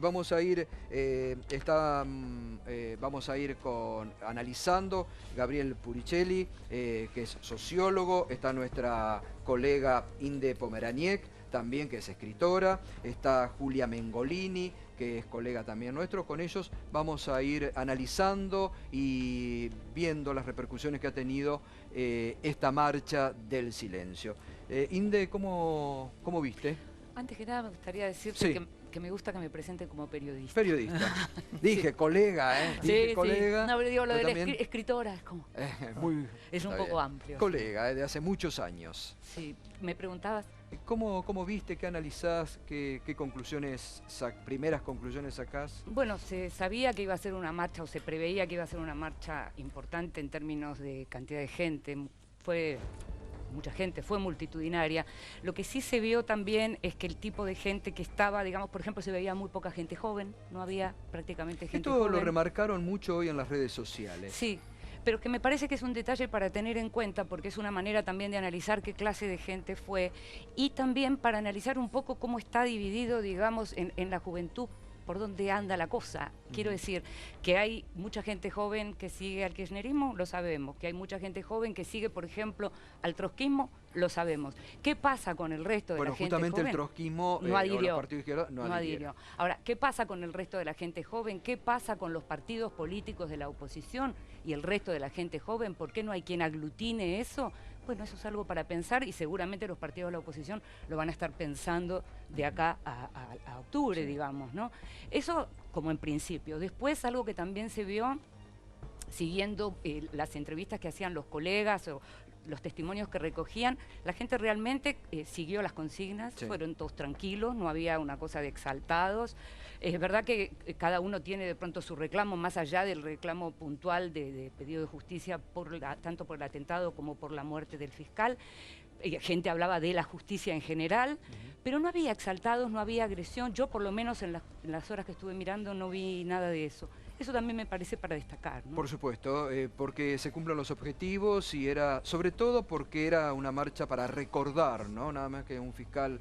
Vamos a ir, vamos a ir analizando Gabriel Puricelli, que es sociólogo. Está nuestra colega Inde Pomeraniec, también, que es escritora. Está Julia Mengolini, que es colega también nuestro. Con ellos vamos a ir analizando y viendo las repercusiones que ha tenido esta marcha del silencio. Inde, ¿cómo viste? Antes que nada me gustaría decirte Sí. que me gusta que me presenten como periodista. Periodista. Dije, Sí. colega, ¿eh? Dije, Sí, colega. sí. No, pero digo, lo de la también, escritora es como... es un está poco bien. amplio. Colega, de hace muchos años. Sí, me preguntabas... ¿Cómo viste, qué analizás, qué conclusiones, primeras conclusiones sacás? Bueno, se sabía que iba a ser una marcha, o se preveía que iba a ser una marcha importante en términos de cantidad de gente. Fue mucha gente, fue multitudinaria. Lo que sí se vio también es que el tipo de gente que estaba, digamos, por ejemplo, se veía muy poca gente joven, no había prácticamente gente joven. Esto lo remarcaron mucho hoy en las redes sociales. Sí, pero que me parece que es un detalle para tener en cuenta, porque es una manera también de analizar qué clase de gente fue, y también para analizar un poco cómo está dividido, digamos, en la juventud, por dónde anda la cosa. Quiero decir que hay mucha gente joven que sigue al kirchnerismo, lo sabemos. Que hay mucha gente joven que sigue, por ejemplo, al trotskismo, lo sabemos. ¿Qué pasa con el resto de la gente joven? Bueno, justamente el trotskismo no adhirió. o los partidos de izquierda no adhirieron. Ahora, ¿qué pasa con el resto de la gente joven? ¿Qué pasa con los partidos políticos de la oposición y el resto de la gente joven? ¿Por qué no hay quien aglutine eso? Bueno, eso es algo para pensar, y seguramente los partidos de la oposición lo van a estar pensando de acá a octubre, digamos, ¿no? Eso como en principio. Después, algo que también se vio siguiendo las entrevistas que hacían los colegas o los testimonios que recogían, la gente realmente siguió las consignas, sí. Fueron todos tranquilos, no había una cosa de exaltados. Es verdad que cada uno tiene de pronto su reclamo, más allá del reclamo puntual de pedido de justicia, tanto por el atentado como por la muerte del fiscal. Gente hablaba de la justicia en general, pero no había exaltados, no había agresión. Yo, por lo menos en las horas que estuve mirando, no vi nada de eso. Eso también me parece para destacar, ¿no? Por supuesto, porque se cumplen los objetivos y sobre todo porque era una marcha para recordar, ¿no? Nada más que un fiscal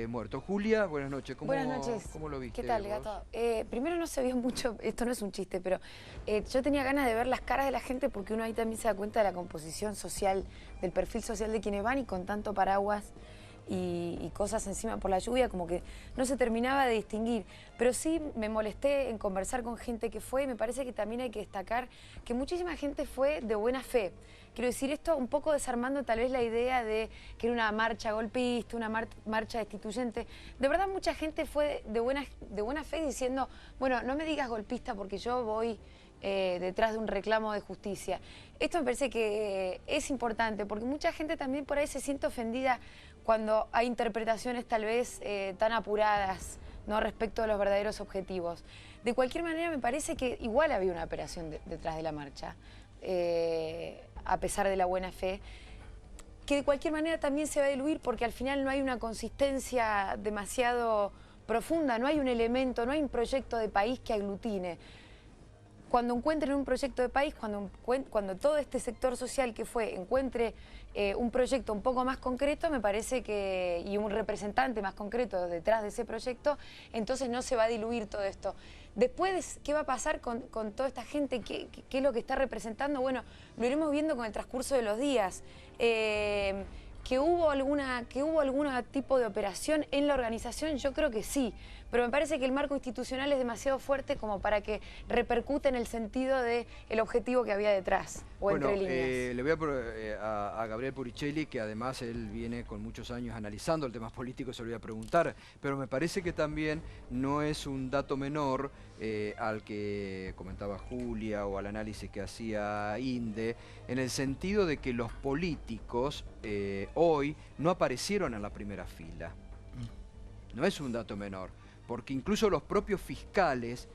muerto. Julia, buenas noches. Buenas noches. ¿Cómo lo viste? ¿Qué tal, Gato? Primero, no se vio mucho, esto no es un chiste, pero yo tenía ganas de ver las caras de la gente, porque uno ahí también se da cuenta de la composición social, del perfil social de quienes van, y con tanto paraguas y cosas encima por la lluvia, como que no se terminaba de distinguir. Pero sí me molesté en conversar con gente que fue, y me parece que también hay que destacar que muchísima gente fue de buena fe. Quiero decir, esto un poco desarmando tal vez la idea de que era una marcha golpista, una marcha destituyente. De verdad, mucha gente fue de buena fe, diciendo, bueno, no me digas golpista porque yo voy detrás de un reclamo de justicia. Esto me parece que es importante, porque mucha gente también por ahí se siente ofendida cuando hay interpretaciones tal vez tan apuradas, ¿no?, respecto a los verdaderos objetivos. De cualquier manera, me parece que igual había una operación detrás de la marcha, a pesar de la buena fe, que de cualquier manera también se va a diluir, porque al final no hay una consistencia demasiado profunda, no hay un elemento, no hay un proyecto de país que aglutine. Cuando encuentren un proyecto de país, cuando todo este sector social que fue encuentre un proyecto un poco más concreto, me parece que, y un representante más concreto detrás de ese proyecto, entonces no se va a diluir todo esto. Después, ¿qué va a pasar con toda esta gente? ¿Qué es lo que está representando? Bueno, lo iremos viendo con el transcurso de los días. ¿Que hubo algún tipo de operación en la organización? Yo creo que sí, pero me parece que el marco institucional es demasiado fuerte como para que repercute en el sentido del objetivo que había detrás, o entre líneas. Le voy a Gabriel Puricelli, que además él viene con muchos años analizando el tema político, se lo voy a preguntar, pero me parece que también no es un dato menor al que comentaba Julia o al análisis que hacía Inde, en el sentido de que los políticos hoy no aparecieron en la primera fila. No es un dato menor, porque incluso los propios fiscales,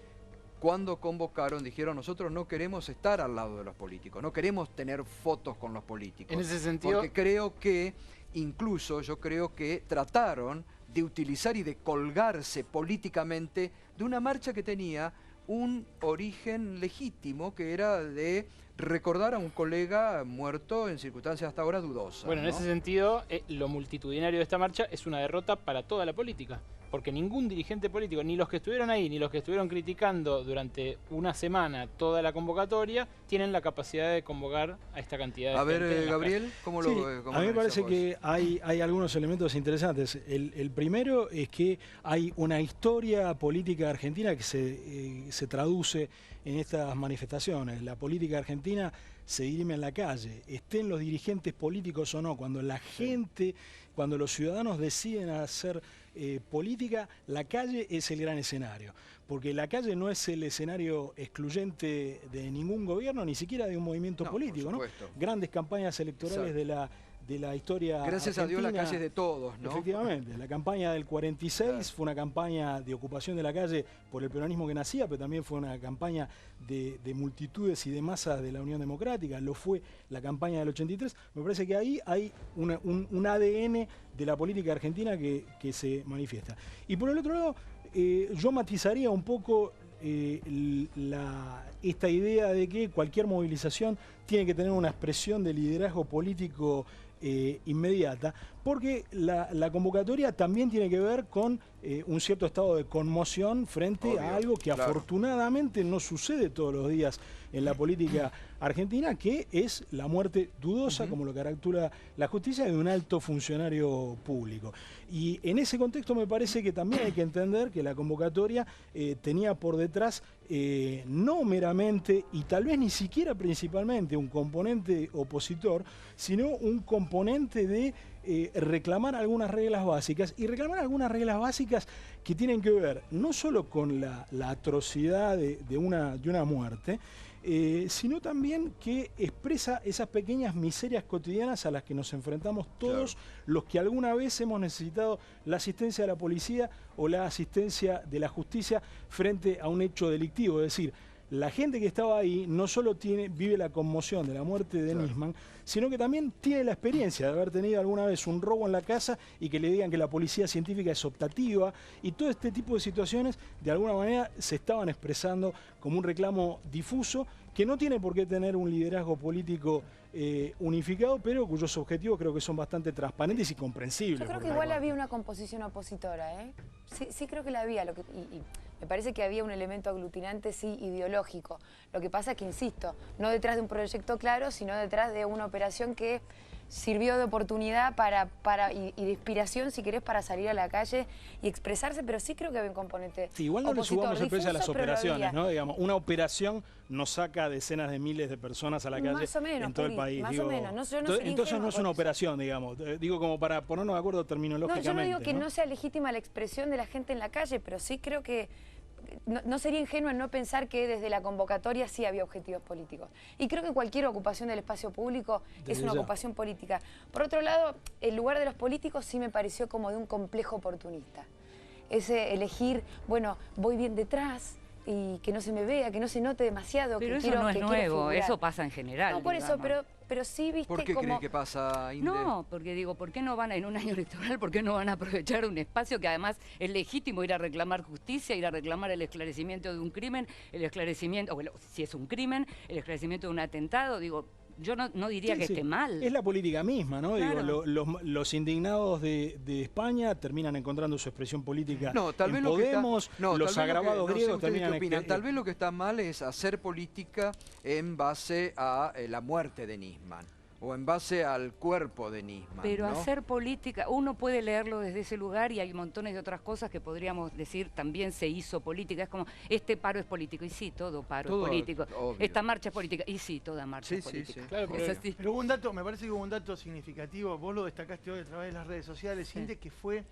cuando convocaron, dijeron: nosotros no queremos estar al lado de los políticos, no queremos tener fotos con los políticos. En ese sentido... Porque creo que, incluso yo creo que trataron de utilizar y de colgarse políticamente de una marcha que tenía un origen legítimo, que era de recordar a un colega muerto en circunstancias hasta ahora dudosas. Bueno, ¿no? en ese sentido, lo multitudinario de esta marcha es una derrota para toda la política. porque ningún dirigente político, ni los que estuvieron ahí, ni los que estuvieron criticando durante una semana toda la convocatoria, tienen la capacidad de convocar a esta cantidad de gente. A ver, Gabriel, ¿cómo Sí, lo a mí me parece que hay algunos elementos interesantes. El primero es que hay una historia política argentina que se traduce en estas manifestaciones. La política argentina se dirime en la calle, estén los dirigentes políticos o no. Cuando la gente, cuando los ciudadanos deciden hacer política, la calle es el gran escenario. Porque la calle no es el escenario excluyente de ningún gobierno, ni siquiera de un movimiento político, ¿no? Grandes campañas electorales de la historia Gracias argentina. a Dios la calle es de todos, ¿no? Efectivamente, la campaña del 46 fue una campaña de ocupación de la calle por el peronismo que nacía, pero también fue una campaña de multitudes y de masas de la Unión Democrática, lo fue la campaña del 83. Me parece que ahí hay un ADN de la política argentina que se manifiesta. Y por el otro lado, yo matizaría un poco esta idea de que cualquier movilización tiene que tener una expresión de liderazgo político inmediata, porque la convocatoria también tiene que ver con un cierto estado de conmoción frente a algo que afortunadamente no sucede todos los días en la política argentina, que es la muerte dudosa, como lo caracteriza la justicia, de un alto funcionario público. Y en ese contexto me parece que también hay que entender que la convocatoria tenía por detrás no meramente, y tal vez ni siquiera principalmente, un componente opositor, sino un componente de reclamar algunas reglas básicas, y reclamar algunas reglas básicas que tienen que ver no solo con la atrocidad de una muerte, sino también que expresa esas pequeñas miserias cotidianas a las que nos enfrentamos todos los que alguna vez hemos necesitado la asistencia de la policía o la asistencia de la justicia frente a un hecho delictivo. Es decir, la gente que estaba ahí no solo vive la conmoción de la muerte de Nisman, sino que también tiene la experiencia de haber tenido alguna vez un robo en la casa y que le digan que la policía científica es optativa, y todo este tipo de situaciones de alguna manera se estaban expresando como un reclamo difuso que no tiene por qué tener un liderazgo político unificado, pero cuyos objetivos creo que son bastante transparentes y comprensibles. Yo creo que igual había una composición opositora, ¿eh? Sí creo que la había, y me parece que había un elemento aglutinante, sí, ideológico. Lo que pasa es que, insisto, no detrás de un proyecto claro, sino detrás de una operación que sirvió de oportunidad y de inspiración, si querés, para salir a la calle y expresarse, pero sí creo que había un componente igual no le subamos el precio a las difuso, operaciones, ¿no? Digamos, una operación no saca decenas de miles de personas a la calle más o menos, en todo el país. Más o menos. Entonces no es una operación, digamos. Digo, como para ponernos de acuerdo terminológicamente. No, yo no digo que no sea legítima la expresión de la gente en la calle, pero sí creo que no sería ingenuo en no pensar que desde la convocatoria sí había objetivos políticos. Y creo que cualquier ocupación del espacio público es una ocupación política. Por otro lado, el lugar de los políticos sí me pareció como de un complejo oportunista. Ese elegir, bueno, voy bien detrás y que no se me vea, que no se note demasiado. Pero que eso no es quiero nuevo, figurar. eso pasa en general. No, por eso, pero sí, viste, ¿Por qué como... crees que pasa, Inde? No, porque digo, ¿por qué no van en un año electoral? ¿Por qué no van a aprovechar un espacio que además es legítimo ir a reclamar justicia, ir a reclamar el esclarecimiento de un crimen, el esclarecimiento, bueno, si es un crimen, el esclarecimiento de un atentado? Digo, yo no diría que esté mal. Es la política misma, ¿no? Claro. Digo, los indignados de España terminan encontrando su expresión política tal en vez Podemos, los agravados griegos terminan... Tal vez lo que está mal es hacer política en base a la muerte de Nisman, o en base al cuerpo de Nisman. Pero ¿no? hacer política, uno puede leerlo desde ese lugar, y hay montones de otras cosas que podríamos decir también se hizo política. Es como, este paro es político, y sí, todo paro es político. Obvio. Esta marcha es política, y sí, toda marcha es política. Sí. Claro, Es así. Pero hubo un dato, me parece que hubo un dato significativo, vos lo destacaste hoy a través de las redes sociales, Inde, que fue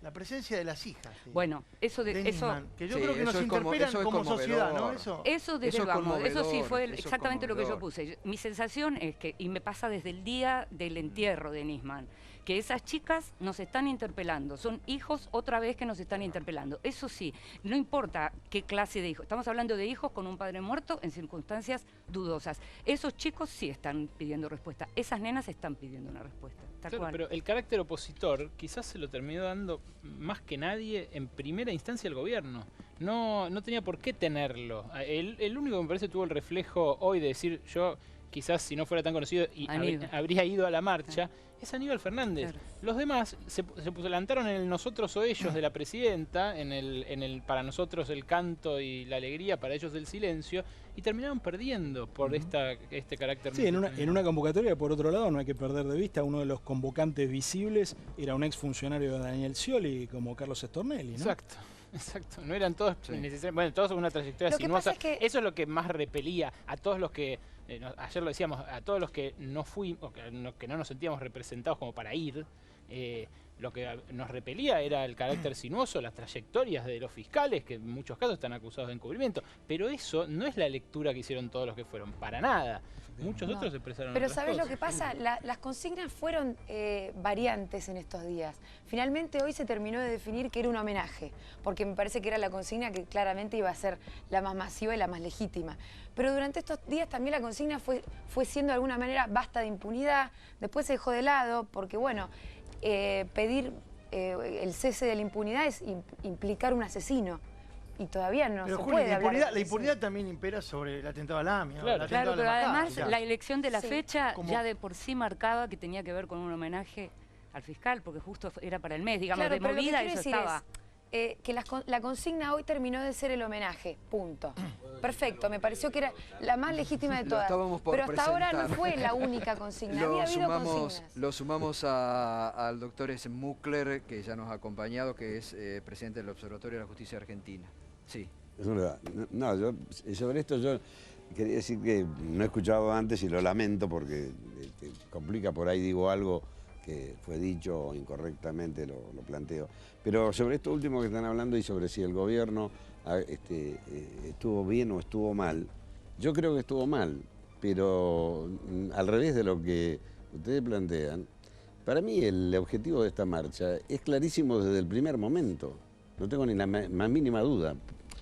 la presencia de las hijas. Bueno, eso de Nisman, que yo creo que nos eso interpelan como sociedad, ¿no? Eso desde vamos, eso sí fue eso es exactamente lo que yo conmovedor. puse. Mi sensación es que, y me pasa desde el día del entierro de Nisman, que esas chicas nos están interpelando, son hijos otra vez que nos están interpelando. Eso sí, no importa qué clase de hijos, estamos hablando de hijos con un padre muerto en circunstancias dudosas. Esos chicos sí están pidiendo respuesta, esas nenas están pidiendo una respuesta. Claro, pero el carácter opositor quizás se lo terminó dando más que nadie en primera instancia el gobierno. No tenía por qué tenerlo. El único que me parece tuvo el reflejo hoy de decir, yo quizás si no fuera tan conocido y habría ido a la marcha, es Aníbal Fernández. Claro. Los demás se plantaron en el nosotros o ellos de la presidenta, en el para nosotros el canto y la alegría, para ellos el silencio, y terminaron perdiendo por este carácter. Sí, en una convocatoria, por otro lado, no hay que perder de vista, uno de los convocantes visibles era un exfuncionario de Daniel Scioli, como Carlos Stornelli, ¿no? Exacto. Exacto, no eran todos necesariamente, bueno, todos con una trayectoria sinuosa. Eso es lo que más repelía a todos los que, ayer lo decíamos, a todos los que no fuimos, que no nos sentíamos representados como para ir. Lo que nos repelía era el carácter sinuoso, las trayectorias de los fiscales, que en muchos casos están acusados de encubrimiento. Pero eso no es la lectura que hicieron todos los que fueron, para nada. Muchos otros expresaron Pero otras ¿sabés cosas. lo que pasa? Las consignas fueron variantes en estos días. Finalmente hoy se terminó de definir que era un homenaje, porque me parece que era la consigna que claramente iba a ser la más masiva y la más legítima. Pero durante estos días también la consigna fue siendo de alguna manera basta de impunidad, después se dejó de lado, porque bueno, pedir el cese de la impunidad es implicar un asesino. Y todavía no se puede hablar de la impunidad también impera sobre el atentado a la AMIA. Claro, pero además la elección de la fecha ya de por sí marcaba que tenía que ver con un homenaje al fiscal, porque justo era para el mes, digamos, de movida eso estaba. Que la consigna hoy terminó de ser el homenaje, punto. Perfecto, me pareció que era la más legítima de todas. Pero hasta ahora no fue la única consigna, había habido consignas. Lo sumamos al doctor Muckler, que ya nos ha acompañado, que es presidente del Observatorio de la Justicia Argentina. Sí. No, sobre esto yo quería decir que no he escuchado antes y lo lamento porque complica, por ahí digo algo que fue dicho incorrectamente, lo planteo. Pero sobre esto último que están hablando y sobre si el gobierno estuvo bien o estuvo mal, yo creo que estuvo mal, pero al revés de lo que ustedes plantean, para mí el objetivo de esta marcha es clarísimo desde el primer momento, no tengo ni la más mínima duda.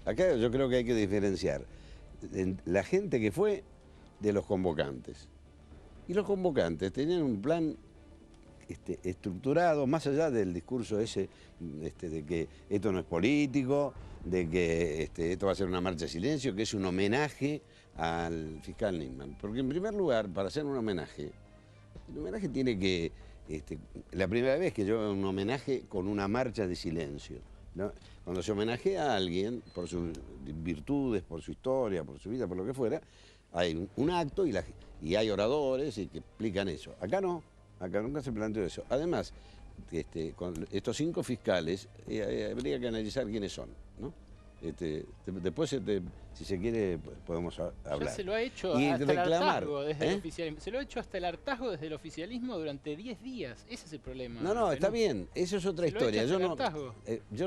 Acá yo creo que hay que diferenciar la gente que fue de los convocantes. Y los convocantes tenían un plan estructurado, más allá del discurso ese de que esto no es político, de que esto va a ser una marcha de silencio, que es un homenaje al fiscal Nisman. Porque en primer lugar, para hacer un homenaje, el homenaje tiene que... la primera vez que yo veo un homenaje con una marcha de silencio, ¿no? Cuando se homenajea a alguien por sus virtudes, por su historia, por su vida, por lo que fuera, hay un acto y hay oradores que explican eso. Acá no, acá nunca se planteó eso. Además, con estos 5 fiscales habría que analizar quiénes son, ¿no? Después, si se quiere, podemos hablar. Ya se lo ha hecho y hasta reclamar, el hartazgo desde el oficialismo. Se lo ha hecho hasta el hartazgo desde el oficialismo durante 10 días. Ese es el problema. No, está bien. Eso es otra historia. Yo no,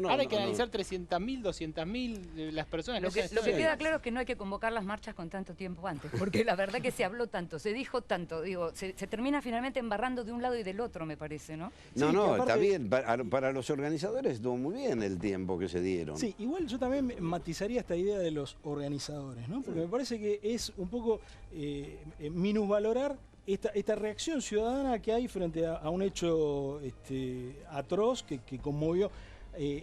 ahora hay que analizar 300.000, 200.000 las personas. Lo que queda claro es que no hay que convocar las marchas con tanto tiempo antes, porque la verdad que se habló tanto, se dijo tanto, digo, se termina finalmente embarrando de un lado y del otro, me parece, ¿no? No, sí, aparte, está bien. Para los organizadores estuvo muy bien el tiempo que se dieron. Sí, igual yo también matizaría esta idea de los organizadores, ¿no? Porque me parece que es un poco minusvalorar esta reacción ciudadana que hay frente a un hecho atroz que conmovió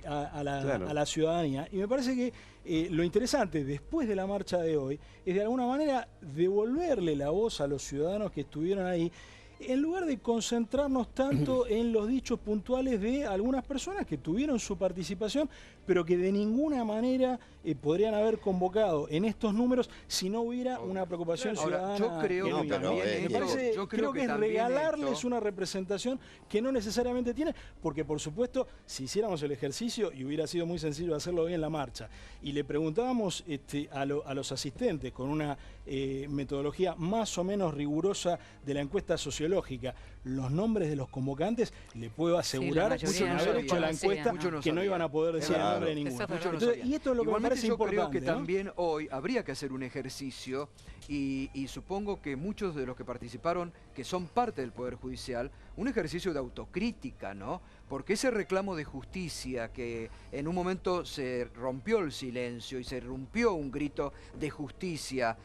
a la ciudadanía. Y me parece que lo interesante después de la marcha de hoy es de alguna manera devolverle la voz a los ciudadanos que estuvieron ahí, en lugar de concentrarnos tanto en los dichos puntuales de algunas personas que tuvieron su participación, pero que de ninguna manera podrían haber convocado en estos números si no hubiera una preocupación ciudadana. Yo creo que también creo que es regalarles una representación que no necesariamente tiene, porque por supuesto, si hiciéramos el ejercicio, y hubiera sido muy sencillo hacerlo hoy en la marcha, y le preguntábamos a los asistentes con una metodología más o menos rigurosa de la encuesta sociológica, los nombres de los convocantes, le puedo asegurar, sin haber hecho la encuesta, que no iban a poder decir el nombre de ninguno. Entonces, y esto es lo que me parece importante. Yo creo que también hoy habría que hacer un ejercicio y supongo que muchos de los que participaron, que son parte del Poder Judicial, un ejercicio de autocrítica, ¿no? Porque ese reclamo de justicia, que en un momento se rompió el silencio y se rompió un grito de justicia,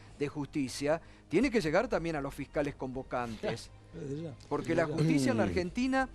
tiene que llegar también a los fiscales convocantes. Porque la justicia en la Argentina,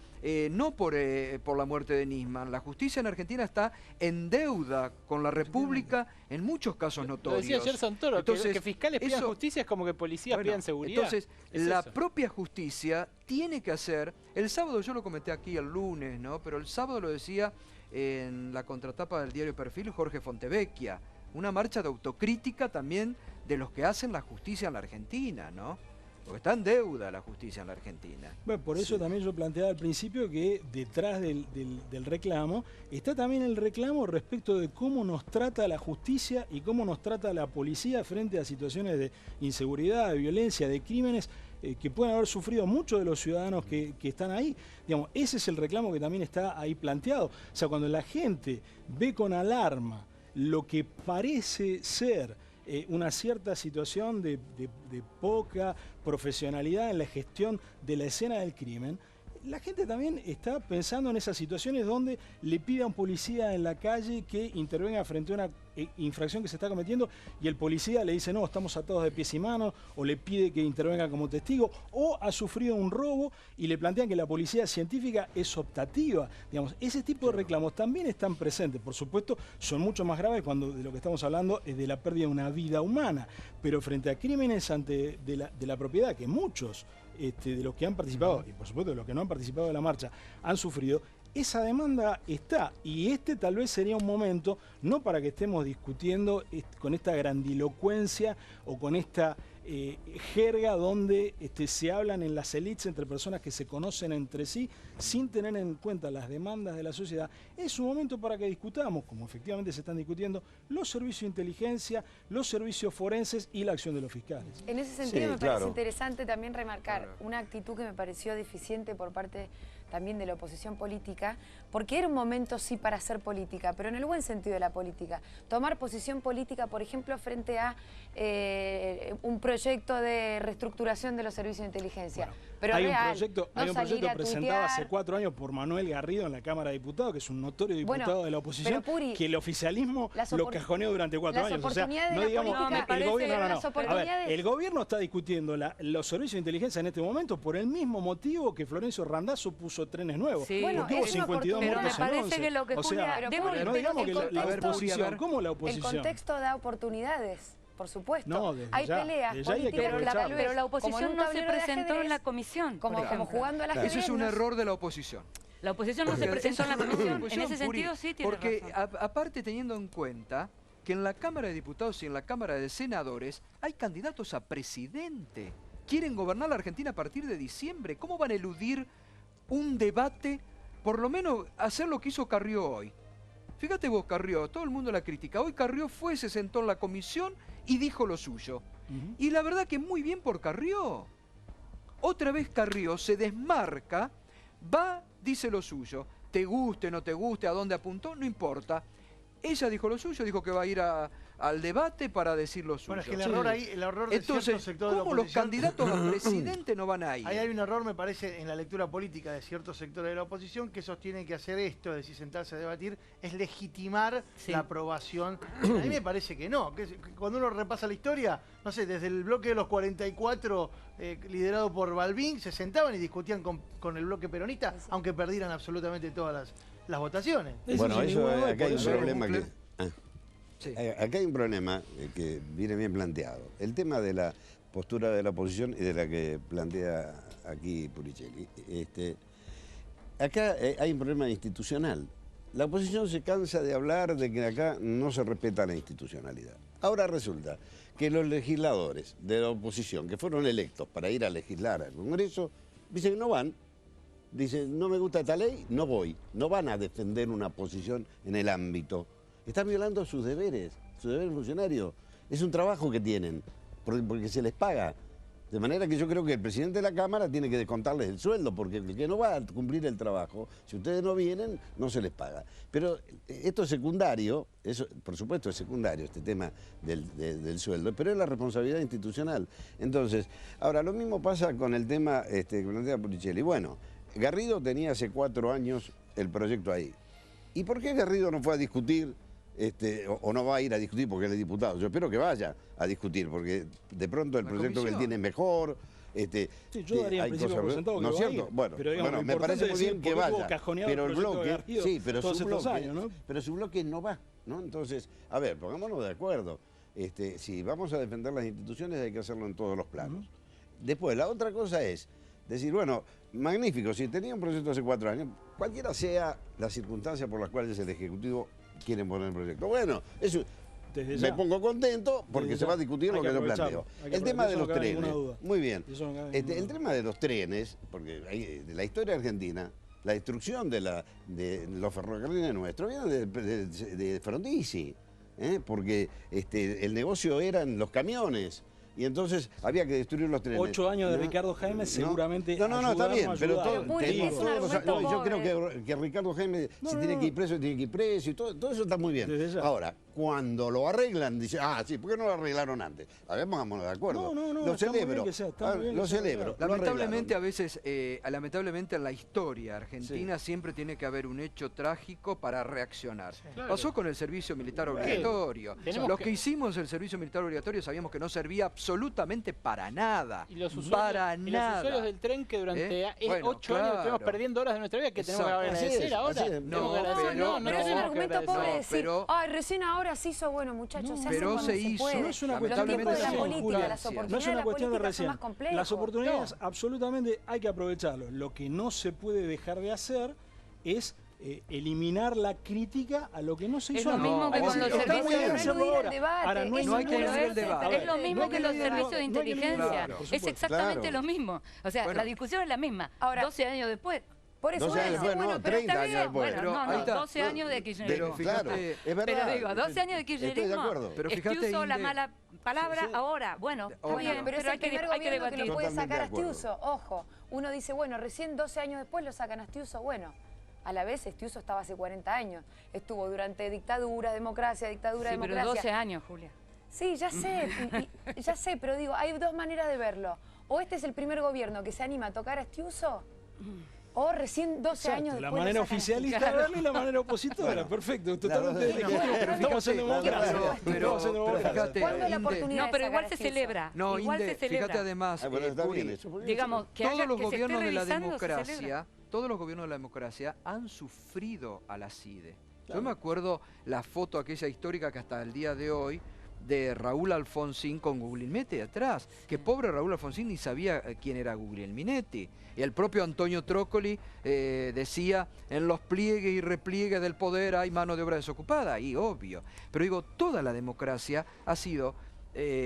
no por la muerte de Nisman, la justicia en Argentina está en deuda con la República en muchos casos notorios. Lo decía ayer Santoro, entonces, que fiscales pidan justicia es como que policías pidan seguridad. Entonces, la propia justicia tiene que hacer, el sábado yo lo comenté aquí el lunes, ¿no? Pero el sábado lo decía en la contratapa del diario Perfil Jorge Fontevecchia, una marcha de autocrítica también de los que hacen la justicia en la Argentina, ¿no? Porque está en deuda la justicia en la Argentina. Bueno, por eso también yo planteaba al principio que detrás del reclamo está también el reclamo respecto de cómo nos trata la justicia y cómo nos trata la policía frente a situaciones de inseguridad, de violencia, de crímenes que pueden haber sufrido muchos de los ciudadanos que están ahí. Digamos, ese es el reclamo que también está ahí planteado. O sea, cuando la gente ve con alarma lo que parece ser una cierta situación de poca profesionalidad en la gestión de la escena del crimen, la gente también está pensando en esas situaciones donde le pide a un policía en la calle que intervenga frente a una infracción que se está cometiendo y el policía le dice no, estamos atados de pies y manos, o le pide que intervenga como testigo, o ha sufrido un robo y le plantean que la policía científica es optativa. Digamos, ese tipo de reclamos también están presentes. Por supuesto, son mucho más graves cuando de lo que estamos hablando es de la pérdida de una vida humana, pero frente a crímenes de la propiedad, que muchos de los que han participado, y por supuesto de los que no han participado de la marcha, han sufrido, esa demanda está, y tal vez sería un momento, no para que estemos discutiendo con esta grandilocuencia o con esta jerga donde se hablan en las élites entre personas que se conocen entre sí sin tener en cuenta las demandas de la sociedad. Es un momento para que discutamos, como efectivamente se están discutiendo, los servicios de inteligencia, los servicios forenses y la acción de los fiscales. En ese sentido me parece interesante también remarcar una actitud que me pareció deficiente por parte también de la oposición política, porque era un momento sí para hacer política, pero en el buen sentido de la política. Tomar posición política, por ejemplo, frente a un proyecto de reestructuración de los servicios de inteligencia. Bueno, pero hay real, un proyecto presentado hace 4 años por Manuel Garrido en la Cámara de Diputados, que es un notorio diputado de la oposición, Puri, que el oficialismo lo cajoneó durante 4 años. O sea, no digamos, el gobierno está discutiendo los servicios de inteligencia en este momento por el mismo motivo que Florencio Randazzo puso trenes nuevos. Sí. Bueno, porque hubo 52 pero muertos me en parece que lo que o sea, no digamos que la oposición, ¿cómo la oposición? El contexto da oportunidades. Por supuesto, no, hay peleas políticas, pero la oposición no se presentó en la comisión, como jugando a la ajedrez. Eso es un error de la oposición. La oposición no se presentó en la comisión, en ese sentido sí tiene porque razón. Aparte teniendo en cuenta que en la Cámara de Diputados y en la Cámara de Senadores hay candidatos a presidente. Quieren gobernar la Argentina a partir de diciembre. ¿Cómo van a eludir un debate? Por lo menos hacer lo que hizo Carrió hoy. Fíjate vos, Carrió, todo el mundo la critica. Hoy Carrió se sentó en la comisión y dijo lo suyo. Y la verdad que muy bien por Carrió. Otra vez Carrió se desmarca, va, dice lo suyo. Te guste, no te guste, a dónde apuntó, no importa. Ella dijo lo suyo, dijo que va a ir al debate para decir lo suyo. Bueno, es que el error de entonces, cierto sector de la ¿cómo oposición? los candidatos a presidente no van a ir? Ahí hay un error, me parece, en la lectura política de ciertos sectores de la oposición que sostienen que hacer esto, es decir, sentarse a debatir, es legitimar la aprobación. A mí me parece que no. Que cuando uno repasa la historia, no sé, desde el bloque de los 44, liderado por Balbín, se sentaban y discutían con el bloque peronista, aunque perdieran absolutamente todas las votaciones. Bueno, acá hay un problema que... Acá hay un problema que viene bien planteado. El tema de la postura de la oposición y de la que plantea aquí Puricelli. Acá hay un problema institucional. La oposición se cansa de hablar de que acá no se respeta la institucionalidad. Ahora resulta que los legisladores de la oposición que fueron electos para ir a legislar al Congreso, dicen que no van. Dicen, no me gusta esta ley, no voy. No van a defender una posición en el ámbito. Están violando sus deberes funcionarios. Es un trabajo que tienen, porque se les paga. De manera que yo creo que el presidente de la Cámara tiene que descontarles el sueldo, porque el que no va a cumplir el trabajo, si ustedes no vienen, no se les paga. Pero esto es secundario, eso, por supuesto es secundario este tema del sueldo, pero es la responsabilidad institucional. Entonces, ahora lo mismo pasa con el tema Puricelli. Bueno, Garrido tenía hace 4 años el proyecto ahí. ¿Y por qué Garrido no fue a discutir, o no va a ir a discutir porque él es diputado? Yo espero que vaya a discutir, porque de pronto el proyecto que él tiene es mejor, Sí, yo daría en principio por sentado que ¿no es va a cierto? ir, Bueno, pero digamos, me parece muy bien que vaya, pero el bloque, pero su bloque no va, ¿no? Entonces, a ver, pongámonos de acuerdo. Si vamos a defender las instituciones hay que hacerlo en todos los planos. Después, la otra cosa es decir, bueno, magnífico, si tenía un proyecto hace 4 años, cualquiera sea la circunstancia por las cuales el Ejecutivo quiere poner el proyecto. Bueno, eso me pongo contento porque se va a discutir lo que yo planteo. El tema de los trenes, muy bien. El tema de los trenes, porque de la historia argentina, la destrucción de los ferrocarriles nuestros viene de Frondizi, porque el negocio eran los camiones. Y entonces había que destruir los trenes. 8 años de Ricardo Jaime seguramente. No, está bien, pero yo creo que Ricardo Jaime, si tiene que ir preso, tiene que ir preso, y todo eso está muy bien. Ahora, cuando lo arreglan, dice, sí, ¿por qué no lo arreglaron antes? A ver, pongámonos de acuerdo. Lo celebro. Lo celebro. Lamentablemente, a veces, lamentablemente en la historia argentina siempre tiene que haber un hecho trágico para reaccionar. Pasó con el servicio militar obligatorio. Los que hicimos el servicio militar obligatorio sabíamos que no servía absolutamente para nada. Y los usuarios del tren que durante 8 años estuvimos perdiendo horas de nuestra vida que tenemos que agradecer ahora. No es un argumento pobre decir, recién ahora se hizo, bueno, muchachos, se hace cuando se puede. No es una cuestión de recién, no es una cuestión de recién. Las oportunidades absolutamente hay que aprovecharlo. Lo que no se puede dejar de hacer es eliminar la crítica a lo que no se hizo. Es lo mismo que con los servicios Es lo mismo que los servicios de inteligencia. Es exactamente lo mismo. O sea, la discusión es la misma. Ahora, 12 años después. Por eso 12 años después, no, 30 años después. Bueno, 12 años de kirchnerismo. Claro, es verdad. Pero digo, 12 años de kirchnerismo. Estoy de acuerdo. Pero fíjate, usó la mala palabra ahora. Bueno, está bien, pero es el primer gobierno que lo puede sacar a Astiuzzo. Ojo, uno dice, bueno, recién 12 años después lo sacan a Astiuzzo. Bueno, a la vez Astiuzzo estaba hace 40 años. Estuvo durante dictadura, democracia, democracia. Pero 12 años, Julia. Sí, ya sé, pero digo, hay dos maneras de verlo. O este es el primer gobierno que se anima a tocar a Astiuzzo, o recién 12 años después. La manera oficialista de verlo y la manera opositora. Perfecto, totalmente legítimo. Pero estamos en democracia. ¿Cuándo es la oportunidad? No, pero igual se celebra. No, igual se celebra. Fíjate además, digamos, que todos los gobiernos de la democracia han sufrido a la CIDE. Yo me acuerdo la foto aquella histórica que hasta el día de hoy de Raúl Alfonsín con Guglielminetti atrás, que pobre Raúl Alfonsín ni sabía quién era Guglielminetti. Y el propio Antonio Trócoli decía, en los pliegues y repliegues del poder hay mano de obra desocupada, y obvio. Pero digo, toda la democracia ha sido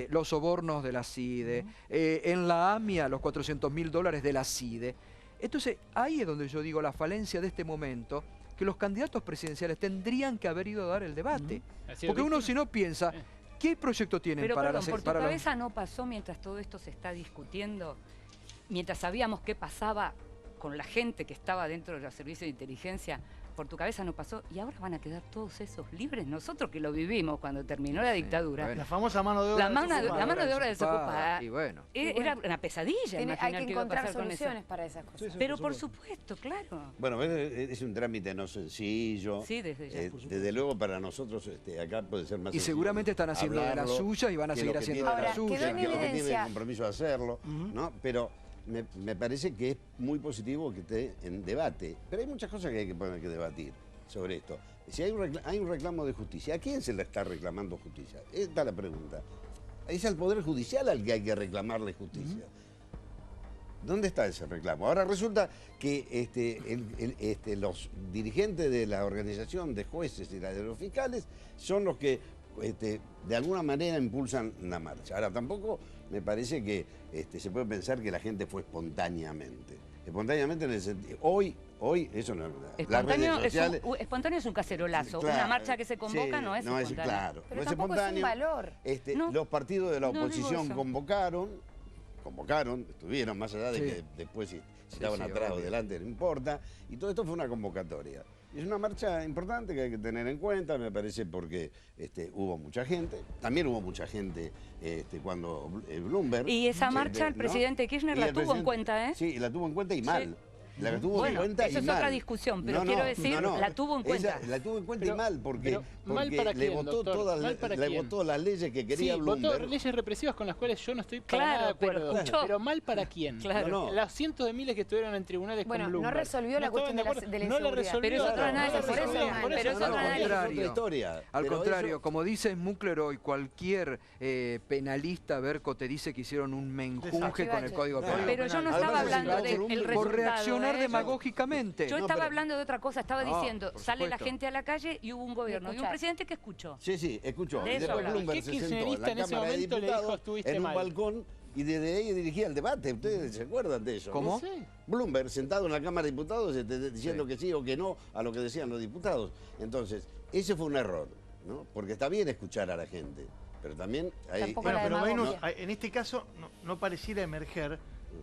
los sobornos de la CIDE, en la AMIA los $400.000 de la CIDE. Entonces, ahí es donde yo digo la falencia de este momento, que los candidatos presidenciales tendrían que haber ido a dar el debate. Porque uno si no piensa, ¿qué proyecto tienen para la por tu cabeza no pasó mientras todo esto se está discutiendo, mientras sabíamos qué pasaba con la gente que estaba dentro de los servicios de inteligencia? Por tu cabeza no pasó, y ahora van a quedar todos esos libres. Nosotros que lo vivimos cuando terminó la dictadura. La famosa mano de obra desocupada. La mano de obra desocupada. Y bueno. Era una pesadilla. Hay que encontrar soluciones para esas cosas. Pero por supuesto, claro. Bueno, es un trámite no sencillo. Sí, desde ya. Desde luego para nosotros acá puede ser más sencillo. Y seguramente están haciendo de la suya y van a seguir haciendo de la suya. Que lo que tienen el compromiso de hacerlo, ¿no? Pero me parece que es muy positivo que esté en debate. Pero hay muchas cosas que hay que debatir sobre esto. Si hay un reclamo de justicia, ¿a quién se le está reclamando justicia? Esta es la pregunta. Es al Poder Judicial al que hay que reclamarle justicia. ¿Dónde está ese reclamo? Ahora resulta que los dirigentes de la organización de jueces y la de los fiscales son los que de alguna manera impulsan la marcha. Ahora, tampoco me parece que se puede pensar que la gente fue espontáneamente. Espontáneamente en el sentido... Hoy eso no es verdad. Espontáneo es un cacerolazo. Claro, una marcha que se convoca no es espontáneo. Claro, pero no es tampoco espontáneo. Es un valor. Los partidos de la oposición convocaron, estuvieron, más allá de que después si estaban atrás o delante, no importa. Y todo esto fue una convocatoria. Es una marcha importante que hay que tener en cuenta, me parece, porque hubo mucha gente. También hubo mucha gente cuando Bloomberg... Y esa marcha el presidente Kirchner la tuvo en cuenta, ¿eh? Sí, la tuvo en cuenta y mal. La tuvo en cuenta eso y es mal. otra discusión, pero quiero decir, la tuvo en cuenta. La tuvo en cuenta y mal, porque ¿mal para le quién, votó doctor? le votó las leyes que quería Bloomberg. Votó leyes represivas con las cuales yo no estoy para nada de acuerdo. Pero ¿mal para quién? Claro. Los cientos de miles que estuvieron en tribunales con Bloomberg. No resolvió la cuestión de la inseguridad. No la resolvió. Pero es otro análisis, por eso pero es otro análisis. Al contrario, como dice Smukler hoy, cualquier penalista Berco te dice que hicieron un menjunje con el Código Penal. Pero yo no estaba hablando del resultado. Por reaccionar demagógicamente. Yo estaba hablando de otra cosa, estaba diciendo, sale la supuesto. gente a la calle y hubo un gobierno y un presidente que escuchó. Sí, escuchó. De eso Después hablaba. Bloomberg ¿Qué se sentó en kirchnerista la en ese Cámara de momento le dijo, Diputados "Estuviste en un mal"? balcón y desde ahí dirigía el debate. ¿Ustedes se acuerdan de eso? ¿Cómo? No sé. Bloomberg sentado en la Cámara de Diputados diciendo que sí o que no a lo que decían los diputados. Entonces, ese fue un error, ¿no? Porque está bien escuchar a la gente, pero también hay... Tampoco pero en este caso no pareciera emerger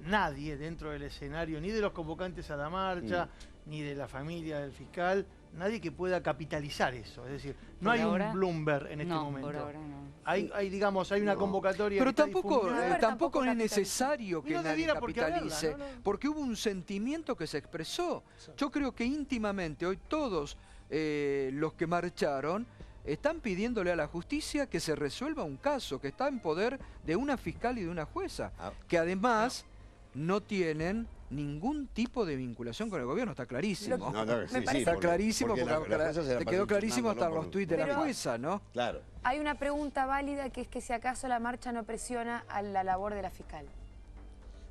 nadie dentro del escenario, ni de los convocantes a la marcha, ni de la familia del fiscal, nadie que pueda capitalizar eso. Es decir, no hay un Bloomberg en este momento. Por ahora no. Hay una convocatoria. Pero que está tampoco es necesario que no nadie debiera por qué capitalice, hablarla, no. porque hubo un sentimiento que se expresó. Yo creo que íntimamente hoy todos los que marcharon están pidiéndole a la justicia que se resuelva un caso que está en poder de una fiscal y de una jueza, que además no tienen ningún tipo de vinculación con el gobierno, está clarísimo. Está clarísimo porque te quedó clarísimo hasta los tuits de la jueza, ¿no? Claro. Hay una pregunta válida que es que si acaso la marcha no presiona a la labor de la fiscal.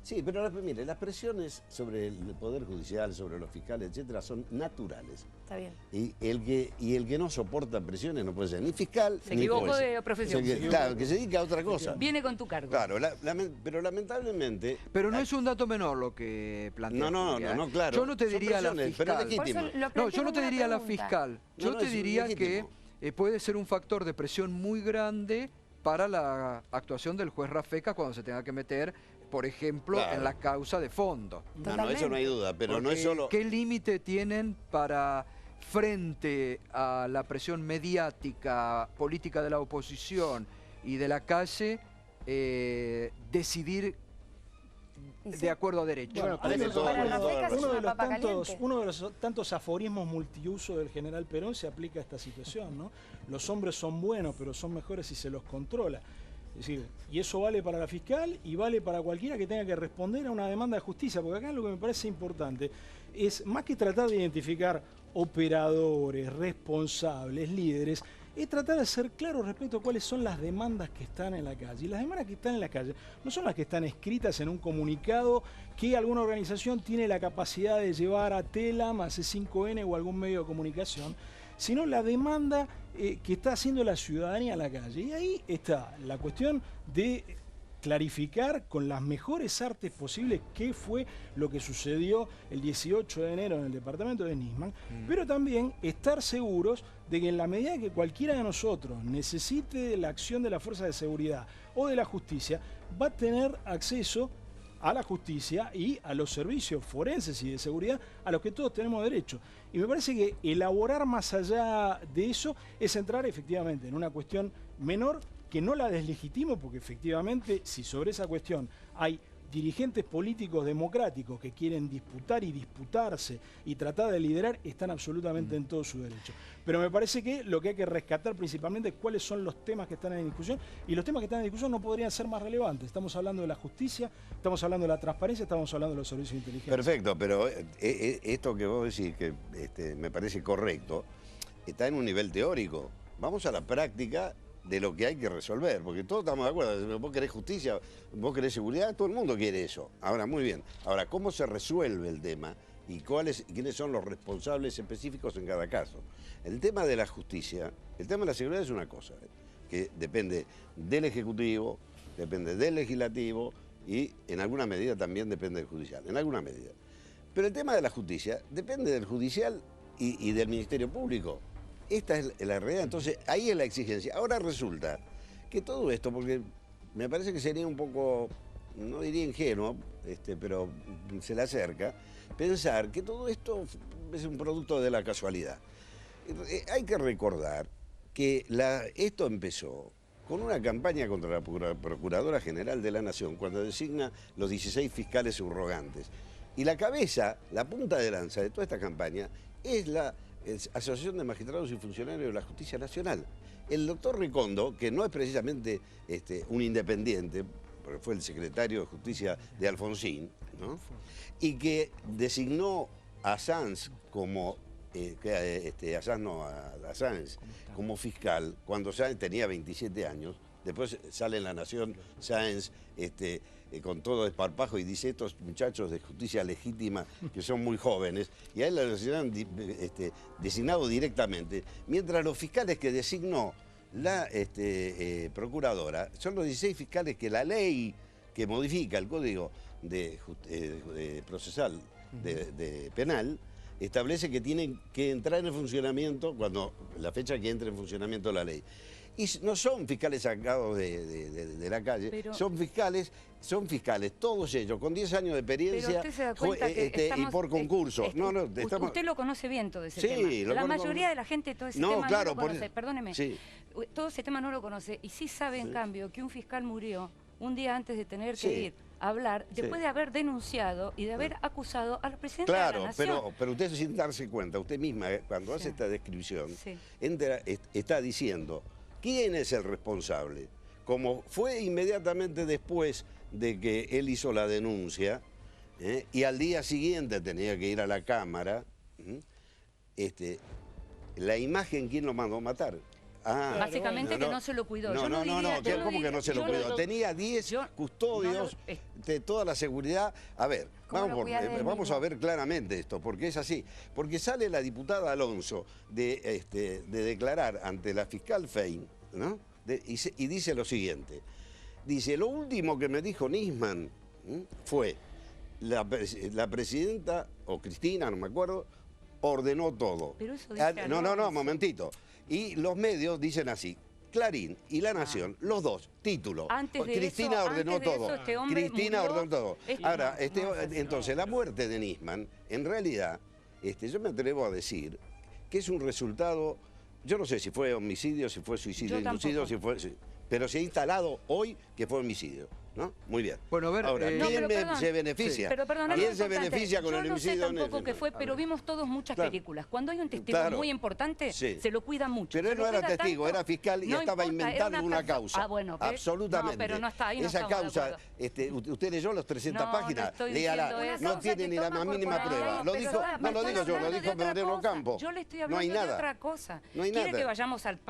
Sí, pero mire, las presiones sobre el Poder Judicial, sobre los fiscales, etcétera, son naturales. Está bien. Y el que no soporta presiones no puede ser ni fiscal Se ni equivocó juez. de profesión. Claro, que se dedica a otra cosa. Viene con tu cargo. Claro, pero lamentablemente... Pero no es un dato menor lo que plantea. No, claro. Yo no te diría a la Pero fiscal. legítimo. No, yo no te diría a la fiscal. Yo te diría que puede ser un factor de presión muy grande para la actuación del juez Rafecas cuando se tenga que meter, por ejemplo, en la causa de fondo. No, eso no hay duda, pero no es solo... ¿Qué límite tienen para, frente a la presión mediática, política de la oposición y de la calle, decidir de acuerdo a derecho? Bueno, uno de los tantos aforismos multiuso del general Perón se aplica a esta situación, ¿no? Los hombres son buenos, pero son mejores si se los controla. Es decir, y eso vale para la fiscal y vale para cualquiera que tenga que responder a una demanda de justicia, porque acá lo que me parece importante es, más que tratar de identificar operadores, responsables, líderes, es tratar de ser claro respecto a cuáles son las demandas que están en la calle. Y las demandas que están en la calle no son las que están escritas en un comunicado que alguna organización tiene la capacidad de llevar a Telam, a C5N o algún medio de comunicación, sino la demanda que está haciendo la ciudadanía en la calle. Y ahí está la cuestión de clarificar con las mejores artes posibles qué fue lo que sucedió el 18 de enero en el departamento de Nisman, pero también estar seguros de que en la medida que cualquiera de nosotros necesite la acción de la fuerza de seguridad o de la justicia, va a tener acceso a la justicia y a los servicios forenses y de seguridad a los que todos tenemos derecho. Y me parece que elaborar más allá de eso es entrar efectivamente en una cuestión menor que no la deslegitimo, porque efectivamente si sobre esa cuestión hay dirigentes políticos democráticos que quieren disputar y disputarse y tratar de liderar, están absolutamente en todo su derecho. Pero me parece que lo que hay que rescatar principalmente es cuáles son los temas que están en discusión, y los temas que están en discusión no podrían ser más relevantes. Estamos hablando de la justicia, estamos hablando de la transparencia, estamos hablando de los servicios de inteligencia. Perfecto, pero esto que vos decís, que me parece correcto, está en un nivel teórico. Vamos a la práctica de lo que hay que resolver, porque todos estamos de acuerdo. Vos querés justicia, vos querés seguridad, todo el mundo quiere eso. Ahora, muy bien. Ahora, ¿cómo se resuelve el tema y quiénes son los responsables específicos en cada caso? El tema de la justicia, el tema de la seguridad es una cosa, que depende del Ejecutivo, depende del Legislativo y en alguna medida también depende del Judicial, en alguna medida. Pero el tema de la justicia depende del Judicial y del Ministerio Público. Esta es la realidad, entonces ahí es la exigencia. Ahora resulta que todo esto, porque me parece que sería un poco, no diría ingenuo, pero se le acerca, pensar que todo esto es un producto de la casualidad. Hay que recordar que esto empezó con una campaña contra la Procuradora General de la Nación, cuando designa los 16 fiscales subrogantes. Y la cabeza, la punta de lanza de toda esta campaña es la Asociación de Magistrados y Funcionarios de la Justicia Nacional. El doctor Recondo, que no es precisamente un independiente, porque fue el secretario de Justicia de Alfonsín, ¿no? Y que designó a Sanz como, Sanz como fiscal cuando Sanz tenía 27 años. Después sale en La Nación Sáenz con todo desparpajo y dice: estos muchachos de justicia legítima que son muy jóvenes, y a él lo designaron designado directamente, mientras los fiscales que designó la procuradora son los 16 fiscales que la ley que modifica el Código Procesal Penal establece que tienen que entrar en funcionamiento cuando la fecha que entre en funcionamiento la ley. Y no son fiscales sacados de la calle, pero son fiscales todos ellos, con 10 años de experiencia y por concurso. Usted lo conoce bien todo ese tema. La mayoría de la gente todo ese tema no lo conoce. Perdóneme, todo ese tema no lo conoce. Y sí sabe, en cambio, que un fiscal murió un día antes de tener que ir a hablar, después de haber denunciado y de haber acusado al presidente de la Nación. Pero usted sin darse cuenta, usted misma, cuando hace esta descripción, está diciendo quién es el responsable. Como fue inmediatamente después de que él hizo la denuncia, y al día siguiente tenía que ir a la Cámara, la imagen, ¿quién lo mandó a matar? Básicamente que no se lo cuidó. ¿Cómo que no se lo cuidó? Tenía 10 custodios de toda la seguridad. A ver, vamos a ver claramente esto, porque es así. Porque sale la diputada Alonso de declarar ante la fiscal Fein, ¿no? Y dice lo siguiente. Dice: lo último que me dijo Nisman fue la presidenta, o Cristina, no me acuerdo, ordenó todo. Pero eso dice momentito. Y los medios dicen así: Clarín y La Nación, los dos, título. Cristina ordenó todo. Cristina ordenó todo. Ahora, entonces, la muerte de Nisman, en realidad, yo me atrevo a decir que es un resultado, yo no sé si fue homicidio, si fue suicidio inducido, pero se ha instalado hoy que fue homicidio, ¿no? Muy bien. Bueno, a ver, ahora, ¿quién se beneficia? ¿Quién se beneficia con el homicidio? Yo no sé tampoco qué fue, pero vimos todos muchas películas. Cuando hay un testigo muy importante, se lo cuida mucho. Pero él no era testigo, era fiscal y estaba inventando una causa. Absolutamente. Pero no está ahí, no esa causa, usted leyó las 300 páginas, léala, no tiene ni la más mínima prueba. Lo dijo, no lo digo yo, lo dijo Moreno Ocampo. Yo le estoy hablando de otra cosa. ¿Quiere que vayamos al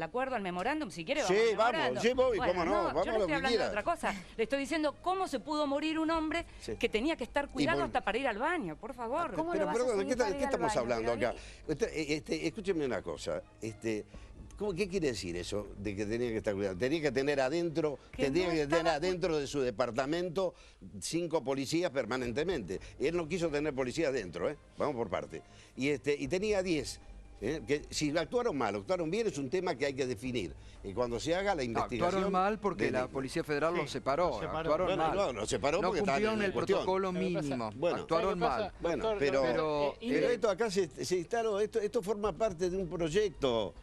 acuerdo, al memorándum? Si quiere, vamos. Sí, vamos, sí voy, cómo no, vamos a lo que quiera. Yo le estoy hablando de otra cosa. Le estoy diciendo cómo se pudo morir un hombre que tenía que estar cuidado hasta para ir al baño, por favor. Pero perdón, ¿de qué estamos hablando acá? Escúcheme una cosa. ¿Qué quiere decir eso de que tenía que estar cuidado? Tenía que tener adentro, de su departamento 5 policías permanentemente. Él no quiso tener policías dentro, vamos por parte. Y tenía 10. Que si actuaron mal, actuaron bien, es un tema que hay que definir. Y cuando se haga la investigación... Actuaron mal porque la Policía Federal los separó. Actuaron mal. Los separó porque cumplieron el protocolo mínimo. Bueno, actuaron mal. Bueno, pero esto acá se instaló, esto forma parte de un proyecto.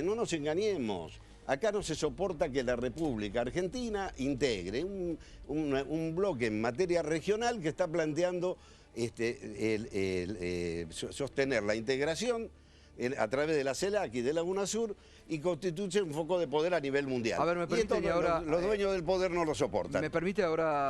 No nos engañemos. Acá no se soporta que la República Argentina integre un bloque en materia regional que está planteando sostener la integración a través de la CELAC y de la UNASUR y constituye un foco de poder a nivel mundial. A ver, me permite y esto, ahora... los dueños del poder no lo soportan. Me permite ahora...